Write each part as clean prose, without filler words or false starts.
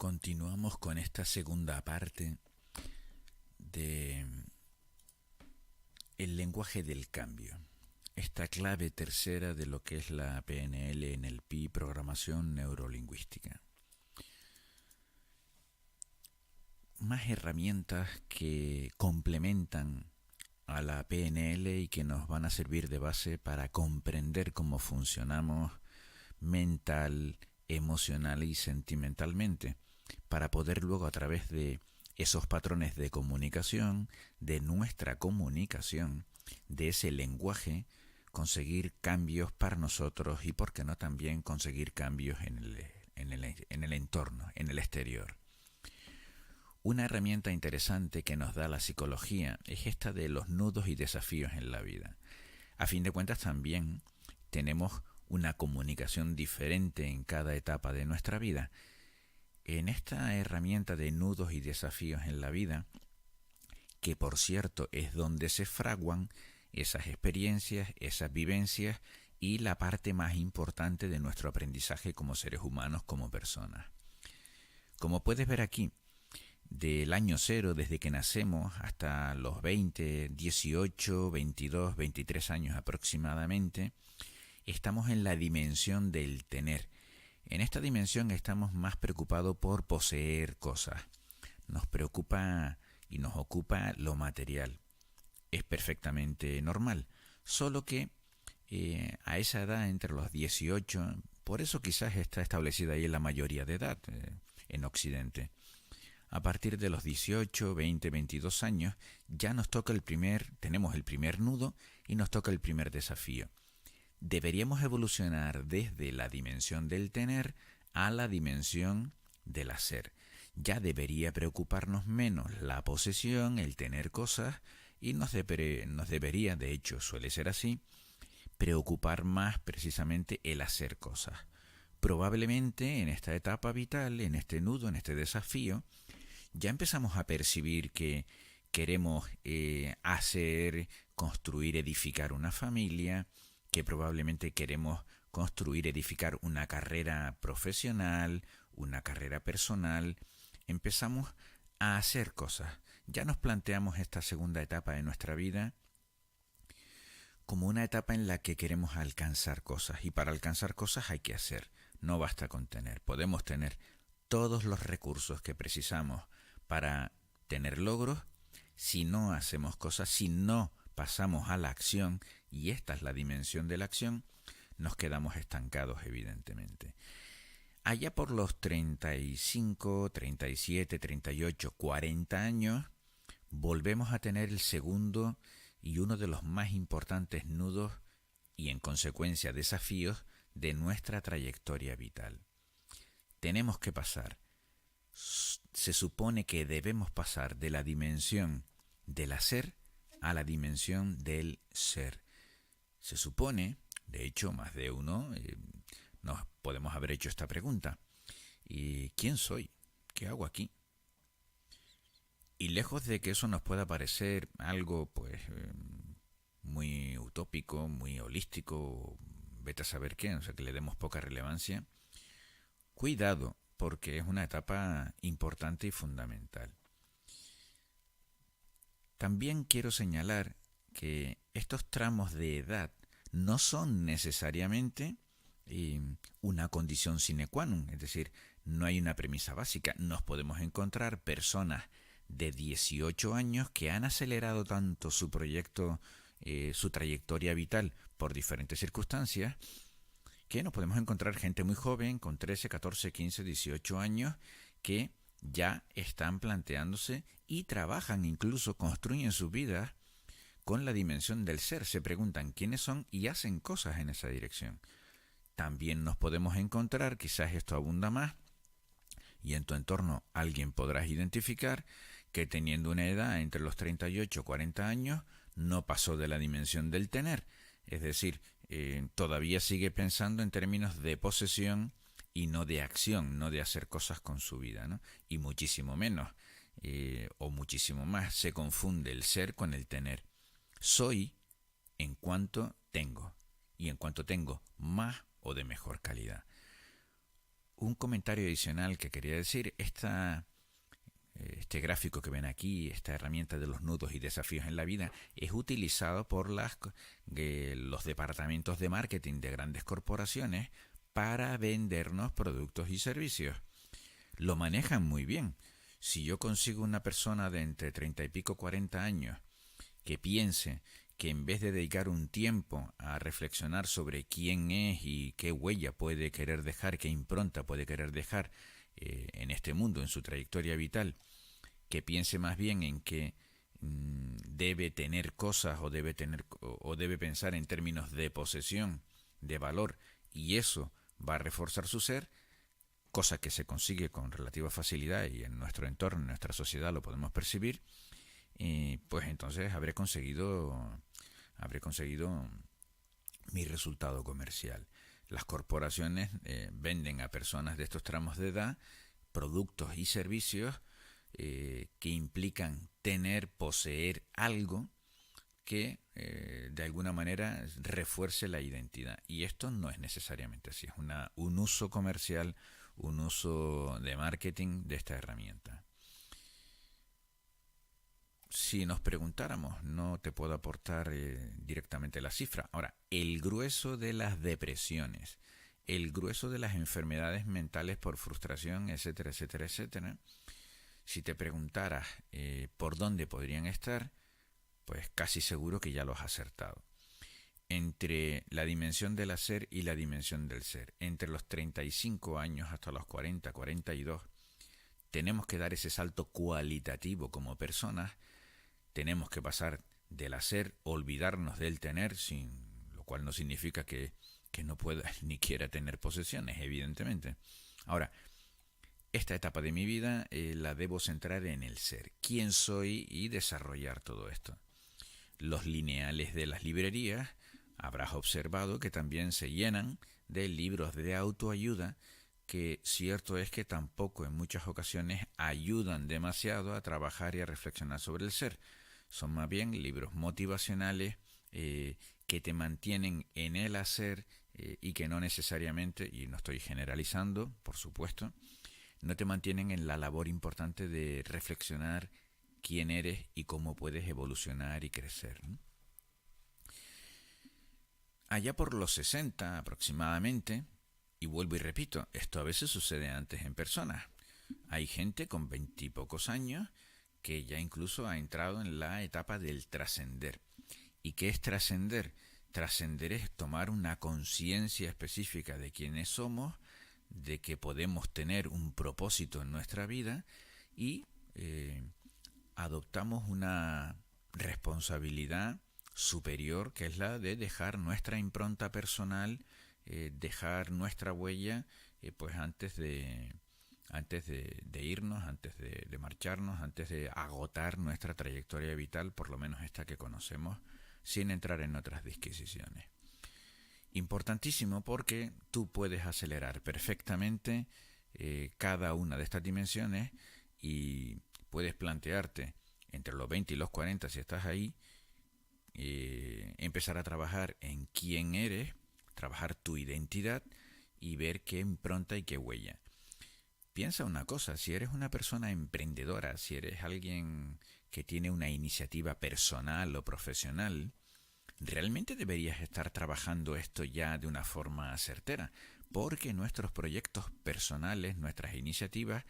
Continuamos con esta segunda parte de el lenguaje del cambio. Esta clave tercera de lo que es la PNL, NLP, programación neurolingüística. Más herramientas que complementan a la PNL y que nos van a servir de base para comprender cómo funcionamos mental, emocional y sentimentalmente, para poder luego a través de esos patrones de comunicación, de nuestra comunicación, de ese lenguaje, conseguir cambios para nosotros y, por qué no, también conseguir cambios en el entorno, en el exterior. Una herramienta interesante que nos da la psicología es esta de los nudos y desafíos en la vida. A fin de cuentas también tenemos una comunicación diferente en cada etapa de nuestra vida. En esta herramienta de nudos y desafíos en la vida, que por cierto es donde se fraguan esas experiencias, esas vivencias y la parte más importante de nuestro aprendizaje como seres humanos, como personas. Como puedes ver aquí, del año cero, desde que nacemos hasta los 20, 18, 22, 23 años aproximadamente, estamos en la dimensión del tener. En esta dimensión estamos más preocupados por poseer cosas. Nos preocupa y nos ocupa lo material. Es perfectamente normal. Solo que a esa edad, entre los 18, por eso quizás está establecida ahí la mayoría de edad en Occidente. A partir de los 18, 20, 22 años ya tenemos el primer nudo y nos toca el primer desafío. Deberíamos evolucionar desde la dimensión del tener a la dimensión del hacer. Ya debería preocuparnos menos la posesión, el tener cosas, y nos debería, de hecho suele ser así, preocupar más precisamente el hacer cosas. Probablemente en esta etapa vital, en este nudo, en este desafío, ya empezamos a percibir que queremos hacer, construir, edificar una familia, que probablemente queremos construir, edificar una carrera profesional, una carrera personal. Empezamos a hacer cosas. Ya nos planteamos esta segunda etapa de nuestra vida como una etapa en la que queremos alcanzar cosas. Y para alcanzar cosas hay que hacer. No basta con tener. Podemos tener todos los recursos que precisamos para tener logros. Si no hacemos cosas, si no pasamos a la acción, y esta es la dimensión de la acción, nos quedamos estancados, evidentemente. Allá por los 35, 37, 38, 40 años, volvemos a tener el segundo y uno de los más importantes nudos y, en consecuencia, desafíos de nuestra trayectoria vital. Tenemos que pasar, se supone que debemos pasar de la dimensión del hacer a la dimensión del ser. Se supone, de hecho, más de uno nos podemos haber hecho esta pregunta. ¿Y quién soy? ¿Qué hago aquí? Y lejos de que eso nos pueda parecer algo muy utópico, muy holístico, vete a saber qué, o sea, que le demos poca relevancia, cuidado, porque es una etapa importante y fundamental. También quiero señalar que estos tramos de edad no son necesariamente una condición sine qua non, es decir, no hay una premisa básica. Nos podemos encontrar personas de 18 años que han acelerado tanto su proyecto, su trayectoria vital por diferentes circunstancias, que nos podemos encontrar gente muy joven con 13, 14, 15, 18 años que ya están planteándose y trabajan, incluso construyen sus vidas con la dimensión del ser. Se preguntan quiénes son y hacen cosas en esa dirección. También nos podemos encontrar, quizás esto abunda más, y en tu entorno alguien podrás identificar que teniendo una edad entre los 38 y 40 años no pasó de la dimensión del tener. Es decir, todavía sigue pensando en términos de posesión y no de acción, no de hacer cosas con su vida, ¿no? Y muchísimo menos, o muchísimo más, se confunde el ser con el tener. Soy en cuanto tengo, y en cuanto tengo más o de mejor calidad. Un comentario adicional que quería decir, este gráfico que ven aquí, esta herramienta de los nudos y desafíos en la vida, es utilizado por los departamentos de marketing de grandes corporaciones para vendernos productos y servicios. Lo manejan muy bien. Si yo consigo una persona de entre 30 y pico 40 años que piense que en vez de dedicar un tiempo a reflexionar sobre quién es y qué huella puede querer dejar, qué impronta puede querer dejar en este mundo, en su trayectoria vital, que piense más bien en que debe tener cosas o debe pensar en términos de posesión, de valor, y eso va a reforzar su ser, cosa que se consigue con relativa facilidad y en nuestro entorno, en nuestra sociedad lo podemos percibir, pues entonces habré conseguido mi resultado comercial. Las corporaciones venden a personas de estos tramos de edad productos y servicios que implican poseer algo que de alguna manera refuerce la identidad. Y esto no es necesariamente así, es un uso comercial, un uso de marketing de esta herramienta. Si nos preguntáramos, no te puedo aportar directamente la cifra. Ahora, el grueso de las depresiones, el grueso de las enfermedades mentales por frustración, etcétera, etcétera, etcétera, si te preguntaras por dónde podrían estar, pues casi seguro que ya lo has acertado. Entre la dimensión del hacer y la dimensión del ser, entre los 35 años hasta los 40, 42, tenemos que dar ese salto cualitativo como personas. Tenemos que pasar del hacer, olvidarnos del tener, lo cual no significa que no pueda ni quiera tener posesiones, evidentemente. Ahora, esta etapa de mi vida la debo centrar en el ser, quién soy y desarrollar todo esto. Los lineales de las librerías, habrás observado que también se llenan de libros de autoayuda que cierto es que tampoco en muchas ocasiones ayudan demasiado a trabajar y a reflexionar sobre el ser. Son más bien libros motivacionales que te mantienen en el hacer y que no necesariamente, y no estoy generalizando, por supuesto, no te mantienen en la labor importante de reflexionar quién eres y cómo puedes evolucionar y crecer, ¿no? Allá por los 60 aproximadamente, y vuelvo y repito, esto a veces sucede antes en personas. Hay gente con 20 y pocos años que ya incluso ha entrado en la etapa del trascender. ¿Y qué es trascender? Trascender es tomar una conciencia específica de quiénes somos, de que podemos tener un propósito en nuestra vida y adoptamos una responsabilidad superior que es la de dejar nuestra impronta personal, dejar nuestra huella, pues antes de irnos, antes de marcharnos, antes de agotar nuestra trayectoria vital, por lo menos esta que conocemos, sin entrar en otras disquisiciones. Importantísimo porque tú puedes acelerar perfectamente cada una de estas dimensiones y puedes plantearte entre los 20 y los 40, si estás ahí, empezar a trabajar en quién eres, trabajar tu identidad y ver qué impronta y qué huella. Piensa una cosa, si eres una persona emprendedora, si eres alguien que tiene una iniciativa personal o profesional, realmente deberías estar trabajando esto ya de una forma certera, porque nuestros proyectos personales, nuestras iniciativas,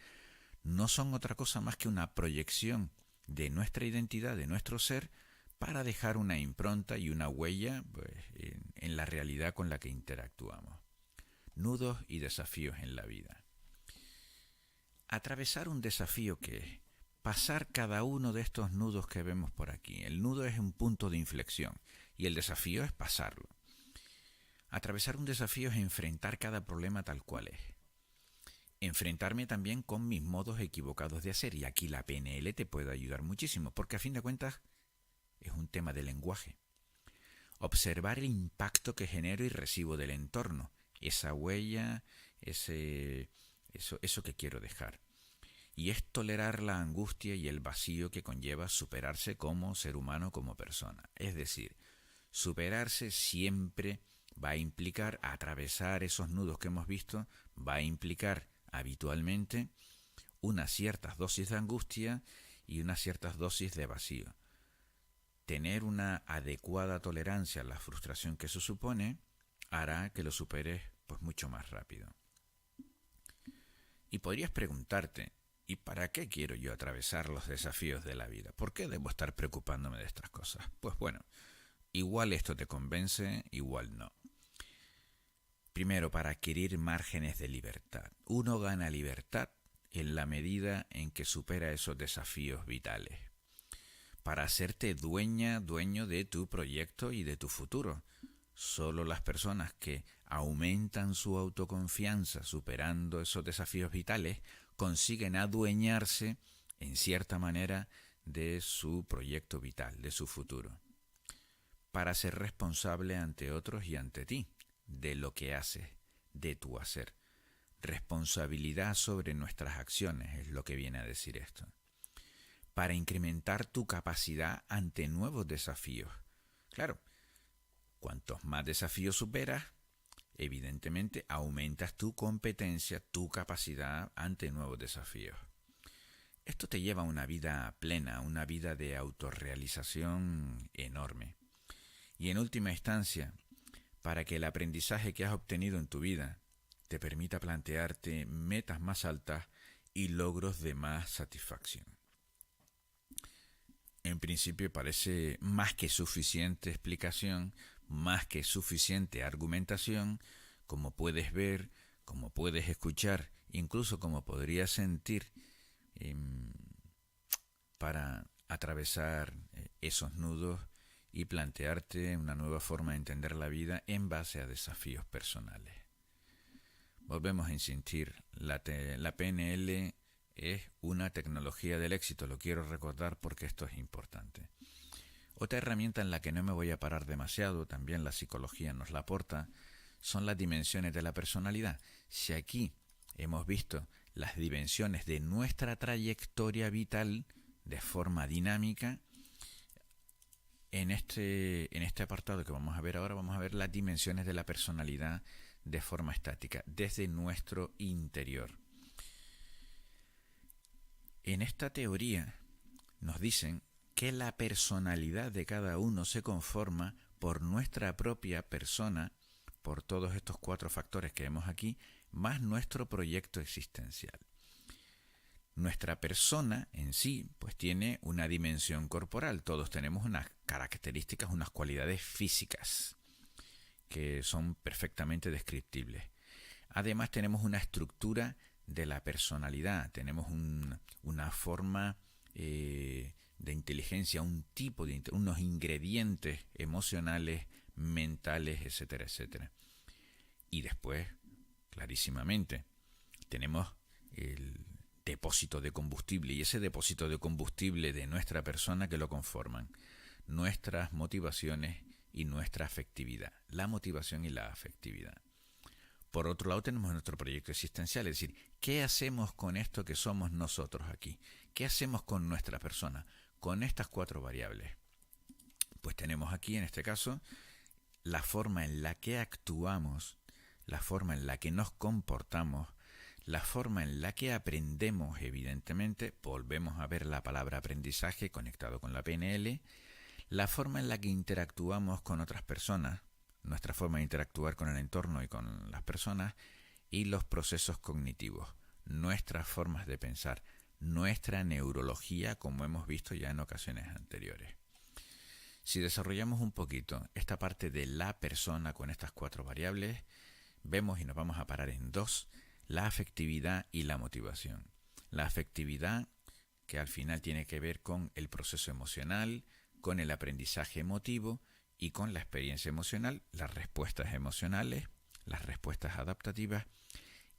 no son otra cosa más que una proyección de nuestra identidad, de nuestro ser, para dejar una impronta y una huella pues, en la realidad con la que interactuamos. Nudos y desafíos en la vida. Atravesar un desafío que es pasar cada uno de estos nudos que vemos por aquí. El nudo es un punto de inflexión y el desafío es pasarlo. Atravesar un desafío es enfrentar cada problema tal cual es. Enfrentarme también con mis modos equivocados de hacer, y aquí la PNL te puede ayudar muchísimo, porque a fin de cuentas es un tema de lenguaje. Observar el impacto que genero y recibo del entorno, esa huella, eso que quiero dejar. Y es tolerar la angustia y el vacío que conlleva superarse como ser humano, como persona. Es decir, superarse siempre va a implicar atravesar esos nudos que hemos visto, va a implicar habitualmente unas ciertas dosis de angustia y unas ciertas dosis de vacío. Tener una adecuada tolerancia a la frustración que eso supone hará que lo superes pues mucho más rápido. Y podrías preguntarte, ¿y para qué quiero yo atravesar los desafíos de la vida? ¿Por qué debo estar preocupándome de estas cosas? Pues bueno, igual esto te convence, igual no. Primero, para adquirir márgenes de libertad. Uno gana libertad en la medida en que supera esos desafíos vitales. Para hacerte dueño de tu proyecto y de tu futuro. Solo las personas que aumentan su autoconfianza superando esos desafíos vitales consiguen adueñarse, en cierta manera, de su proyecto vital, de su futuro. Para ser responsable ante otros y ante ti, de lo que haces, de tu hacer. Responsabilidad sobre nuestras acciones es lo que viene a decir esto. Para incrementar tu capacidad ante nuevos desafíos. Claro, cuantos más desafíos superas, evidentemente aumentas tu competencia, tu capacidad ante nuevos desafíos. Esto te lleva a una vida plena, una vida de autorrealización enorme. Y en última instancia, para que el aprendizaje que has obtenido en tu vida te permita plantearte metas más altas y logros de más satisfacción. En principio parece más que suficiente explicación, más que suficiente argumentación, como puedes ver, como puedes escuchar, incluso como podrías sentir, para atravesar esos nudos y plantearte una nueva forma de entender la vida en base a desafíos personales. Volvemos a insistir, la PNL es una tecnología del éxito, lo quiero recordar porque esto es importante. Otra herramienta en la que no me voy a parar demasiado, también la psicología nos la aporta, son las dimensiones de la personalidad. Si aquí hemos visto las dimensiones de nuestra trayectoria vital de forma dinámica, en este apartado que vamos a ver ahora, vamos a ver las dimensiones de la personalidad de forma estática, desde nuestro interior. En esta teoría nos dicen que la personalidad de cada uno se conforma por nuestra propia persona, por todos estos 4 factores que vemos aquí, más nuestro proyecto existencial. Nuestra persona en sí pues tiene una dimensión corporal, todos tenemos unas características, unas cualidades físicas que son perfectamente descriptibles. Además tenemos una estructura de la personalidad, tenemos una forma de inteligencia, un tipo de unos ingredientes emocionales, mentales, etcétera, etcétera. Y después, clarísimamente, tenemos el depósito de combustible, y ese depósito de combustible de nuestra persona que lo conforman nuestras motivaciones y nuestra afectividad, la motivación y la afectividad. Por otro lado tenemos nuestro proyecto existencial, es decir, ¿qué hacemos con esto que somos nosotros aquí? ¿Qué hacemos con nuestra persona? Con estas 4 variables. Pues tenemos aquí, en este caso, la forma en la que actuamos, la forma en la que nos comportamos, la forma en la que aprendemos, evidentemente, volvemos a ver la palabra aprendizaje conectado con la PNL, la forma en la que interactuamos con otras personas, nuestra forma de interactuar con el entorno y con las personas, y los procesos cognitivos, nuestras formas de pensar, nuestra neurología, como hemos visto ya en ocasiones anteriores. Si desarrollamos un poquito esta parte de la persona con estas 4 variables, vemos y nos vamos a parar en 2, la afectividad y la motivación. La afectividad, que al final tiene que ver con el proceso emocional, con el aprendizaje emotivo y con la experiencia emocional, las respuestas emocionales, las respuestas adaptativas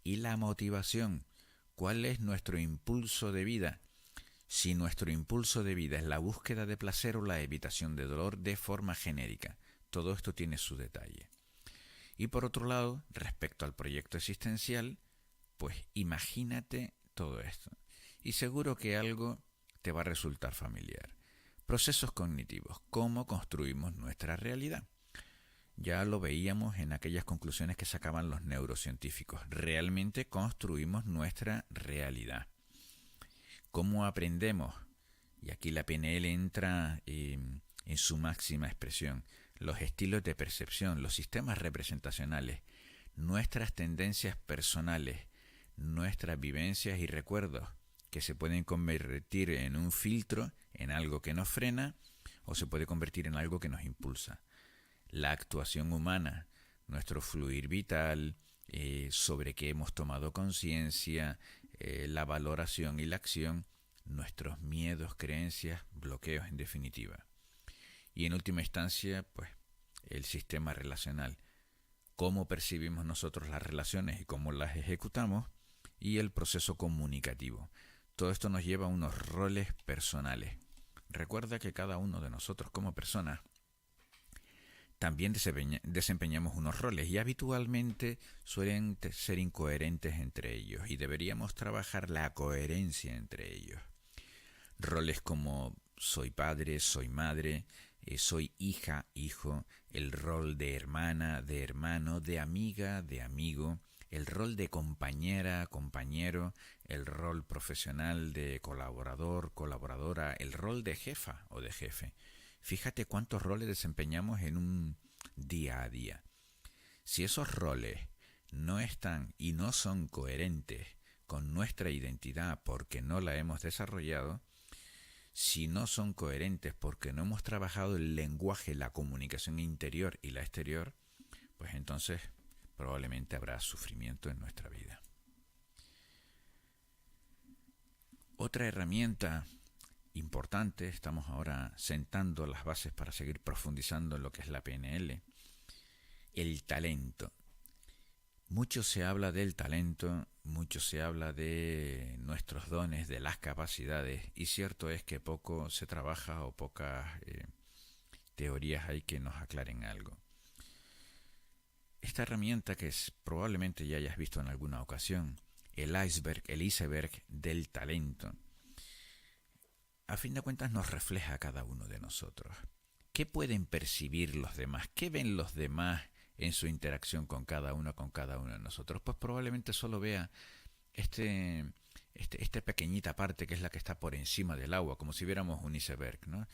y la motivación. ¿Cuál es nuestro impulso de vida? Si nuestro impulso de vida es la búsqueda de placer o la evitación de dolor de forma genérica, todo esto tiene su detalle. Y por otro lado, respecto al proyecto existencial, pues imagínate todo esto. Y seguro que algo te va a resultar familiar. Procesos cognitivos, cómo construimos nuestra realidad. Ya lo veíamos en aquellas conclusiones que sacaban los neurocientíficos. Realmente construimos nuestra realidad. ¿Cómo aprendemos? Y aquí la PNL entra en su máxima expresión. Los estilos de percepción, los sistemas representacionales, nuestras tendencias personales, nuestras vivencias y recuerdos, que se pueden convertir en un filtro, en algo que nos frena, o se puede convertir en algo que nos impulsa. La actuación humana, nuestro fluir vital, sobre qué hemos tomado conciencia, la valoración y la acción, nuestros miedos, creencias, bloqueos en definitiva. Y en última instancia, pues, el sistema relacional, cómo percibimos nosotros las relaciones y cómo las ejecutamos, y el proceso comunicativo. Todo esto nos lleva a unos roles personales. Recuerda que cada uno de nosotros como personas también desempeñamos unos roles y habitualmente suelen ser incoherentes entre ellos y deberíamos trabajar la coherencia entre ellos. Roles como soy padre, soy madre, soy hija, hijo, el rol de hermana, de hermano, de amiga, de amigo, el rol de compañera, compañero, el rol profesional de colaborador, colaboradora, el rol de jefa o de jefe. Fíjate cuántos roles desempeñamos en un día a día. Si esos roles no están y no son coherentes con nuestra identidad porque no la hemos desarrollado, si no son coherentes porque no hemos trabajado el lenguaje, la comunicación interior y la exterior, pues entonces probablemente habrá sufrimiento en nuestra vida. Otra herramienta importante, estamos ahora sentando las bases para seguir profundizando en lo que es la PNL, el talento. Mucho se habla del talento, mucho se habla de nuestros dones, de las capacidades, y cierto es que poco se trabaja o pocas teorías hay que nos aclaren algo. Esta herramienta que probablemente ya hayas visto en alguna ocasión, el iceberg del talento, a fin de cuentas nos refleja a cada uno de nosotros. ¿Qué pueden percibir los demás? ¿Qué ven los demás en su interacción con cada uno de nosotros? Pues probablemente solo vea esta pequeñita parte que es la que está por encima del agua, como si viéramos un iceberg, ¿no?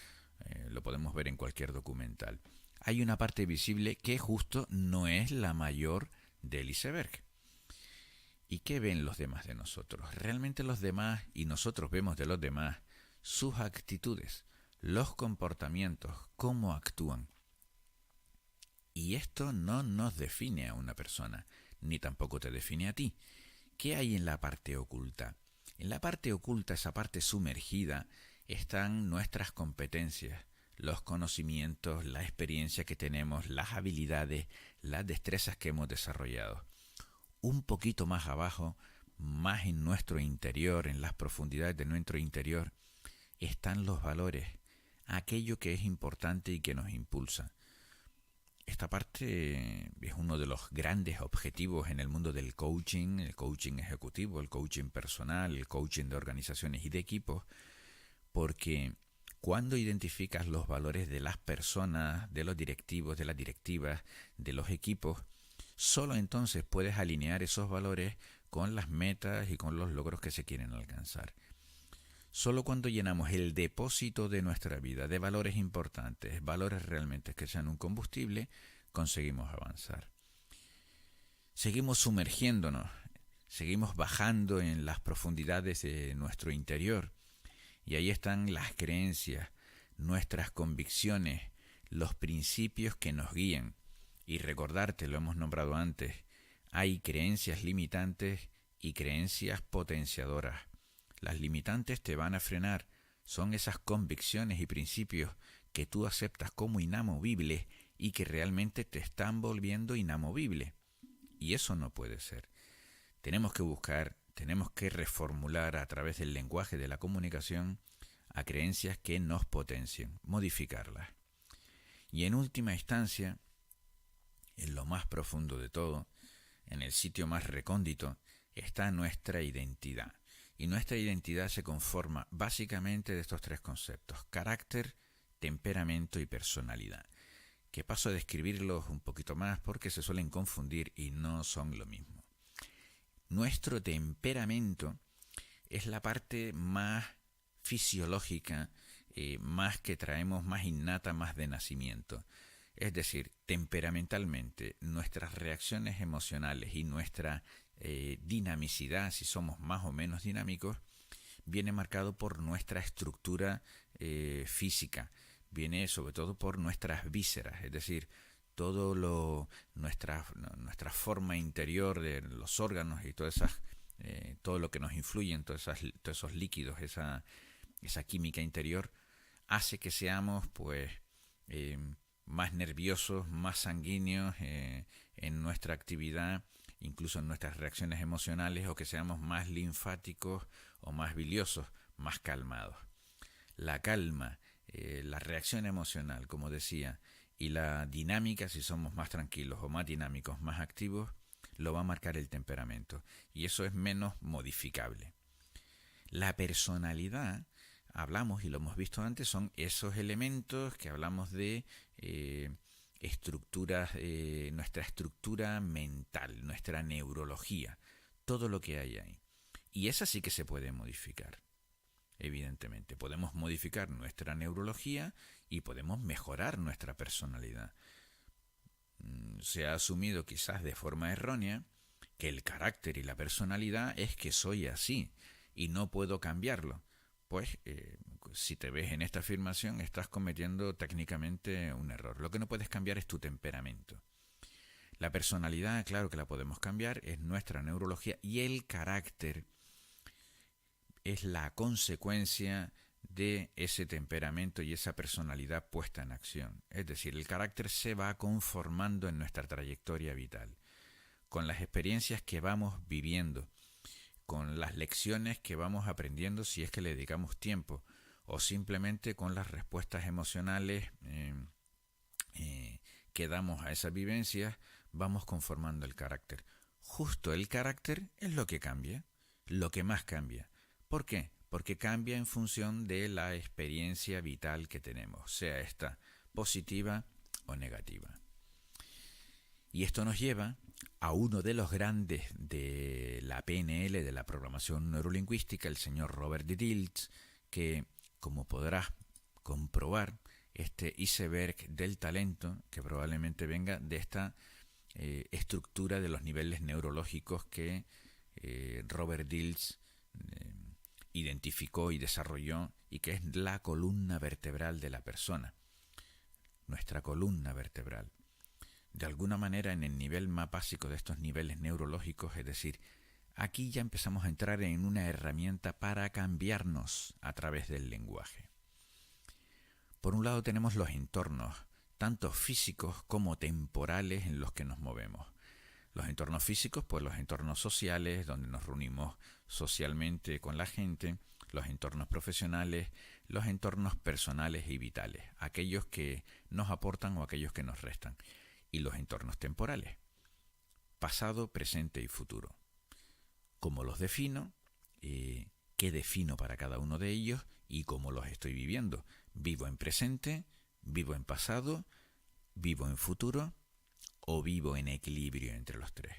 Lo podemos ver en cualquier documental. Hay una parte visible que justo no es la mayor del iceberg. ¿Y qué ven los demás de nosotros? Realmente los demás y nosotros vemos de los demás sus actitudes, los comportamientos, cómo actúan. Y esto no nos define a una persona, ni tampoco te define a ti. ¿Qué hay en la parte oculta? En la parte oculta, esa parte sumergida, están nuestras competencias, los conocimientos, la experiencia que tenemos, las habilidades, las destrezas que hemos desarrollado. Un poquito más abajo, más en nuestro interior, en las profundidades de nuestro interior, están los valores, aquello que es importante y que nos impulsa. Esta parte es uno de los grandes objetivos en el mundo del coaching, el coaching ejecutivo, el coaching personal, el coaching de organizaciones y de equipos, porque cuando identificas los valores de las personas, de los directivos, de las directivas, de los equipos, solo entonces puedes alinear esos valores con las metas y con los logros que se quieren alcanzar. Solo cuando llenamos el depósito de nuestra vida de valores importantes, valores realmente que sean un combustible, conseguimos avanzar. Seguimos sumergiéndonos, seguimos bajando en las profundidades de nuestro interior y ahí están las creencias, nuestras convicciones, los principios que nos guían. Y recordarte, lo hemos nombrado antes, hay creencias limitantes y creencias potenciadoras. Las limitantes te van a frenar, son esas convicciones y principios que tú aceptas como inamovibles y que realmente te están volviendo inamovible. Y eso no puede ser. Tenemos que buscar, tenemos que reformular a través del lenguaje de la comunicación a creencias que nos potencien, modificarlas. Y en última instancia, en lo más profundo de todo, en el sitio más recóndito, está nuestra identidad. Y nuestra identidad se conforma básicamente de estos tres conceptos: carácter, temperamento y personalidad. que paso a describirlos un poquito más porque se suelen confundir y no son lo mismo. Nuestro temperamento es la parte más fisiológica, más que traemos, más innata, más de nacimiento. Es decir, temperamentalmente, nuestras reacciones emocionales y nuestra dinamicidad, si somos más o menos dinámicos, viene marcado por nuestra estructura física, viene sobre todo por nuestras vísceras, es decir, nuestra forma interior de los órganos y todo lo que nos influye en todos esos líquidos, esa química interior, hace que seamos pues más nerviosos, más sanguíneos en nuestra actividad, incluso en nuestras reacciones emocionales, o que seamos más linfáticos o más biliosos, más calmados. La calma, la reacción emocional, como decía, y la dinámica, si somos más tranquilos o más dinámicos, más activos, lo va a marcar el temperamento, y eso es menos modificable. La personalidad, hablamos y lo hemos visto antes, son esos elementos que hablamos de estructuras, nuestra estructura mental, nuestra neurología, todo lo que hay ahí. Y esa sí que se puede modificar, evidentemente. Podemos modificar nuestra neurología y podemos mejorar nuestra personalidad. Se ha asumido quizás de forma errónea que el carácter y la personalidad es que soy así y no puedo cambiarlo. Pues si te ves en esta afirmación estás cometiendo técnicamente un error. Lo que no puedes cambiar es tu temperamento. La personalidad, claro que la podemos cambiar, es nuestra neurología, y el carácter es la consecuencia de ese temperamento y esa personalidad puesta en acción. Es decir, el carácter se va conformando en nuestra trayectoria vital, con las experiencias que vamos viviendo, con las lecciones que vamos aprendiendo si es que le dedicamos tiempo, o simplemente con las respuestas emocionales que damos a esas vivencias, vamos conformando el carácter. Justo el carácter es lo que cambia, lo que más cambia. ¿Por qué? Porque cambia en función de la experiencia vital que tenemos, sea esta positiva o negativa. Y esto nos lleva a uno de los grandes de la PNL, de la programación neurolingüística, el señor Robert D. Dilts, que, como podrás comprobar, este iceberg del talento, que probablemente venga de esta estructura de los niveles neurológicos que Robert Dilts identificó y desarrolló, y que es la columna vertebral de la persona, nuestra columna vertebral. De alguna manera, en el nivel más básico de estos niveles neurológicos, es decir, aquí ya empezamos a entrar en una herramienta para cambiarnos a través del lenguaje. Por un lado tenemos los entornos, tanto físicos como temporales, en los que nos movemos. Los entornos físicos, pues los entornos sociales, donde nos reunimos socialmente con la gente, los entornos profesionales, los entornos personales y vitales, aquellos que nos aportan o aquellos que nos restan, y los entornos temporales, pasado, presente y futuro. ¿Cómo los defino? ¿Qué defino para cada uno de ellos? ¿Y cómo los estoy viviendo? ¿Vivo en presente? ¿Vivo en pasado? ¿Vivo en futuro? ¿O vivo en equilibrio entre los tres?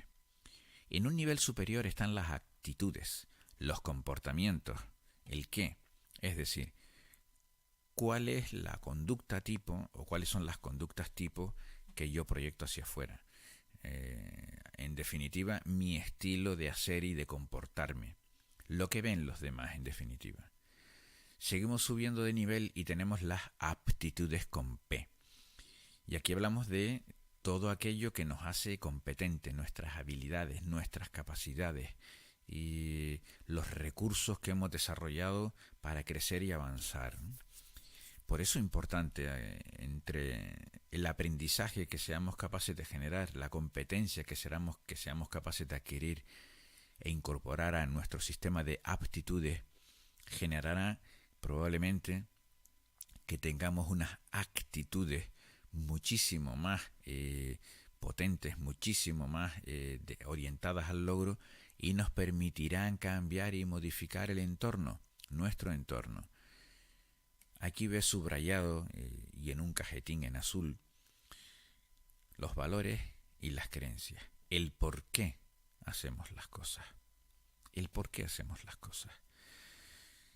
En un nivel superior están las actitudes, los comportamientos, el qué, es decir, cuál es la conducta tipo o cuáles son las conductas tipo que yo proyecto hacia afuera. En definitiva, mi estilo de hacer y de comportarme, lo que ven los demás, en definitiva. Seguimos subiendo de nivel y tenemos las aptitudes con P. Y aquí hablamos de todo aquello que nos hace competentes, nuestras habilidades, nuestras capacidades y los recursos que hemos desarrollado para crecer y avanzar. Por eso es importante entre el aprendizaje que seamos capaces de generar, la competencia que seamos capaces de adquirir e incorporar a nuestro sistema de aptitudes, generará probablemente que tengamos unas actitudes muchísimo más potentes, muchísimo más orientadas al logro, y nos permitirán cambiar y modificar el entorno, nuestro entorno. Aquí ves subrayado y en un cajetín en azul los valores y las creencias. El por qué hacemos las cosas. El por qué hacemos las cosas.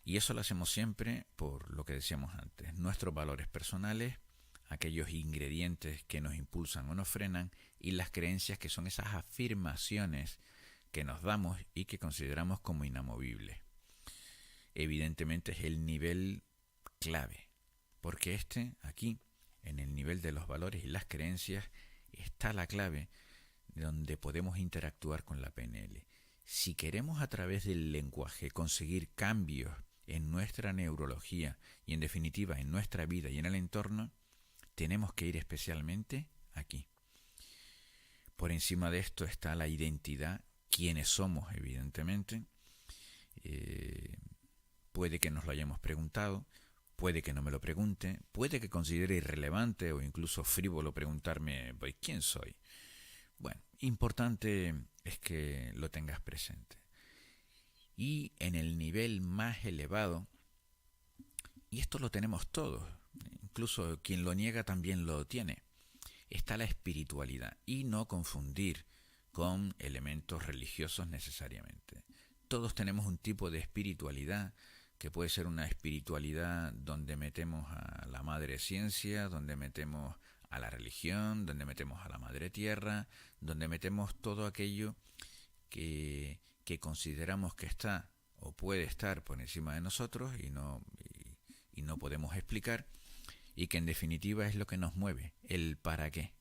Y eso lo hacemos siempre por lo que decíamos antes. Nuestros valores personales, aquellos ingredientes que nos impulsan o nos frenan, y las creencias, que son esas afirmaciones que nos damos y que consideramos como inamovibles. Evidentemente es el nivel clave, porque aquí, en el nivel de los valores y las creencias, está la clave donde podemos interactuar con la PNL. Si queremos a través del lenguaje conseguir cambios en nuestra neurología y en definitiva en nuestra vida y en el entorno, tenemos que ir especialmente aquí. Por encima de esto está la identidad, quiénes somos, evidentemente. Puede que nos lo hayamos preguntado, puede que no me lo pregunte, puede que considere irrelevante o incluso frívolo preguntarme, pues, ¿quién soy? Bueno, importante es que lo tengas presente. Y en el nivel más elevado, y esto lo tenemos todos, incluso quien lo niega también lo tiene, está la espiritualidad, y no confundir con elementos religiosos necesariamente. Todos tenemos un tipo de espiritualidad que puede ser una espiritualidad donde metemos a la madre ciencia, donde metemos a la religión, donde metemos a la madre tierra, donde metemos todo aquello que consideramos que está o puede estar por encima de nosotros y no podemos explicar, y que en definitiva es lo que nos mueve, el para qué,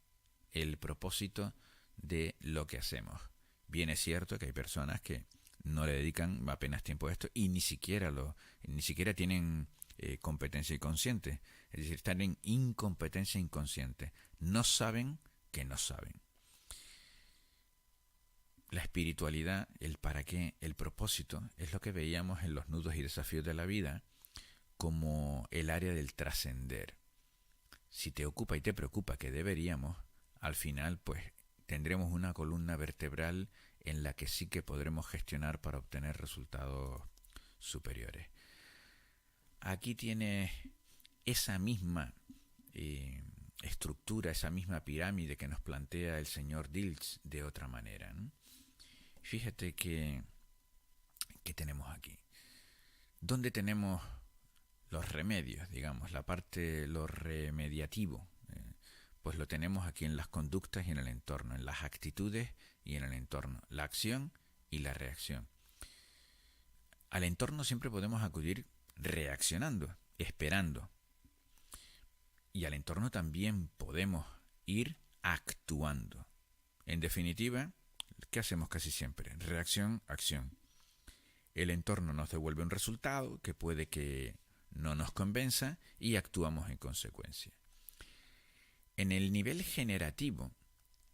el propósito de lo que hacemos. Bien es cierto que hay personas que no le dedican apenas tiempo a esto y ni siquiera tienen competencia inconsciente, es decir, están en incompetencia inconsciente, no saben que no saben. La espiritualidad, el para qué, el propósito, es lo que veíamos en los nudos y desafíos de la vida como el área del trascender. Si te ocupa y te preocupa, que deberíamos, al final pues tendremos una columna vertebral en la que sí que podremos gestionar para obtener resultados superiores. Aquí tienes esa misma estructura, esa misma pirámide que nos plantea el señor Dilts de otra manera, ¿no? Fíjate que tenemos aquí. ¿Dónde tenemos los remedios, digamos, la parte, lo remediativo? Pues lo tenemos aquí en las conductas y en el entorno, en las actitudes y en el entorno, la acción y la reacción. Al entorno siempre podemos acudir reaccionando, esperando. Y al entorno también podemos ir actuando. En definitiva, ¿qué hacemos casi siempre? Reacción, acción. El entorno nos devuelve un resultado que puede que no nos convenza y actuamos en consecuencia. En el nivel generativo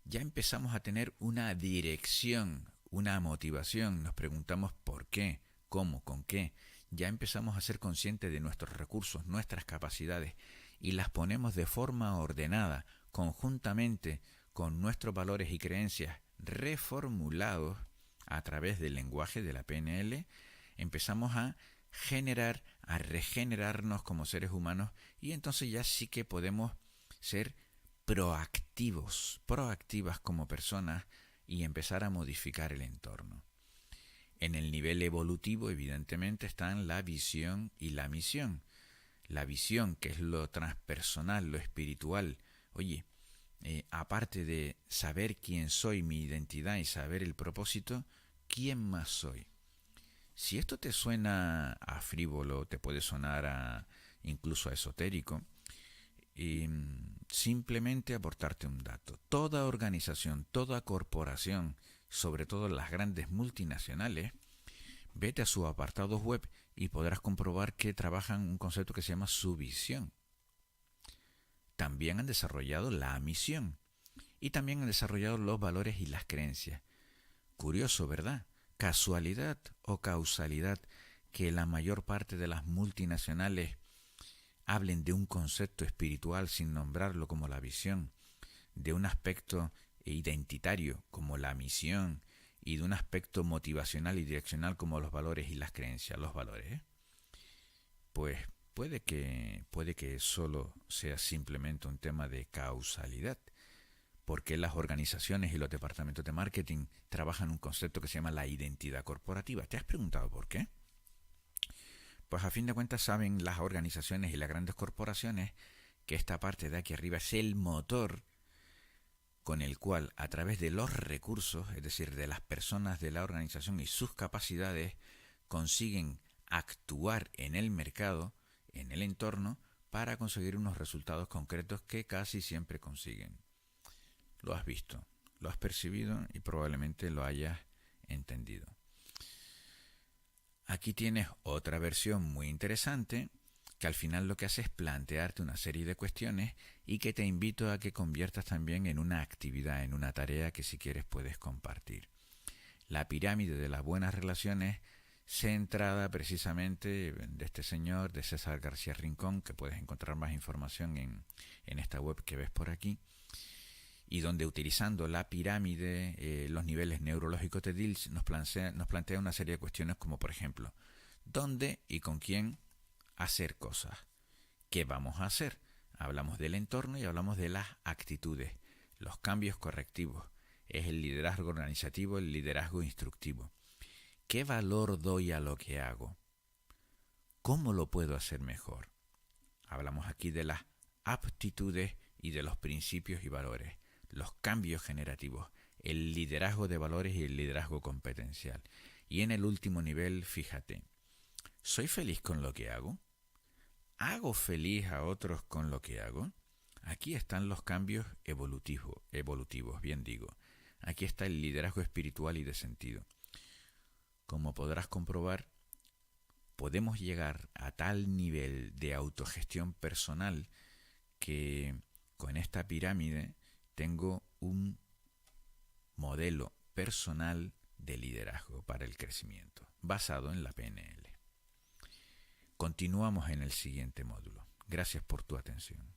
ya empezamos a tener una dirección, una motivación. Nos preguntamos por qué, cómo, con qué. Ya empezamos a ser conscientes de nuestros recursos, nuestras capacidades, y las ponemos de forma ordenada, conjuntamente con nuestros valores y creencias reformulados a través del lenguaje de la PNL. Empezamos a generar, a regenerarnos como seres humanos, y entonces ya sí que podemos ser proactivas como personas y empezar a modificar el entorno. En el nivel evolutivo, evidentemente, están la visión y la misión. La visión, que es lo transpersonal, lo espiritual. Oye, aparte de saber quién soy, mi identidad y saber el propósito, ¿quién más soy? Si esto te suena a frívolo, te puede sonar incluso a esotérico, simplemente aportarte un dato. Toda organización, toda corporación, sobre todo las grandes multinacionales, vete a sus apartados web y podrás comprobar que trabajan un concepto que se llama su visión. También han desarrollado la misión y también han desarrollado los valores y las creencias. Curioso, ¿verdad? ¿Casualidad o causalidad que la mayor parte de las multinacionales hablen de un concepto espiritual sin nombrarlo como la visión, de un aspecto identitario como la misión y de un aspecto motivacional y direccional como los valores y las creencias, los valores? Pues puede que solo sea simplemente un tema de causalidad, por qué las organizaciones y los departamentos de marketing trabajan un concepto que se llama la identidad corporativa. ¿Te has preguntado por qué? Pues a fin de cuentas saben las organizaciones y las grandes corporaciones que esta parte de aquí arriba es el motor con el cual, a través de los recursos, es decir, de las personas de la organización y sus capacidades, consiguen actuar en el mercado, en el entorno, para conseguir unos resultados concretos que casi siempre consiguen. Lo has visto, lo has percibido y probablemente lo hayas entendido. Aquí tienes otra versión muy interesante que al final lo que hace es plantearte una serie de cuestiones y que te invito a que conviertas también en una actividad, en una tarea que si quieres puedes compartir. La pirámide de las buenas relaciones, centrada precisamente de este señor, de César García Rincón, que puedes encontrar más información en esta web que ves por aquí, y donde utilizando la pirámide, los niveles neurológicos de Diels, nos plantea una serie de cuestiones como por ejemplo, ¿dónde y con quién hacer cosas? ¿Qué vamos a hacer? Hablamos del entorno y hablamos de las actitudes, los cambios correctivos. Es el liderazgo organizativo, el liderazgo instructivo. ¿Qué valor doy a lo que hago? ¿Cómo lo puedo hacer mejor? Hablamos aquí de las aptitudes y de los principios y valores, los cambios generativos, el liderazgo de valores y el liderazgo competencial. Y en el último nivel, fíjate, ¿soy feliz con lo que hago? ¿Hago feliz a otros con lo que hago? Aquí están los cambios evolutivos, bien digo. Aquí está el liderazgo espiritual y de sentido. Como podrás comprobar, podemos llegar a tal nivel de autogestión personal que con esta pirámide tengo un modelo personal de liderazgo para el crecimiento, basado en la PNL. Continuamos en el siguiente módulo. Gracias por tu atención.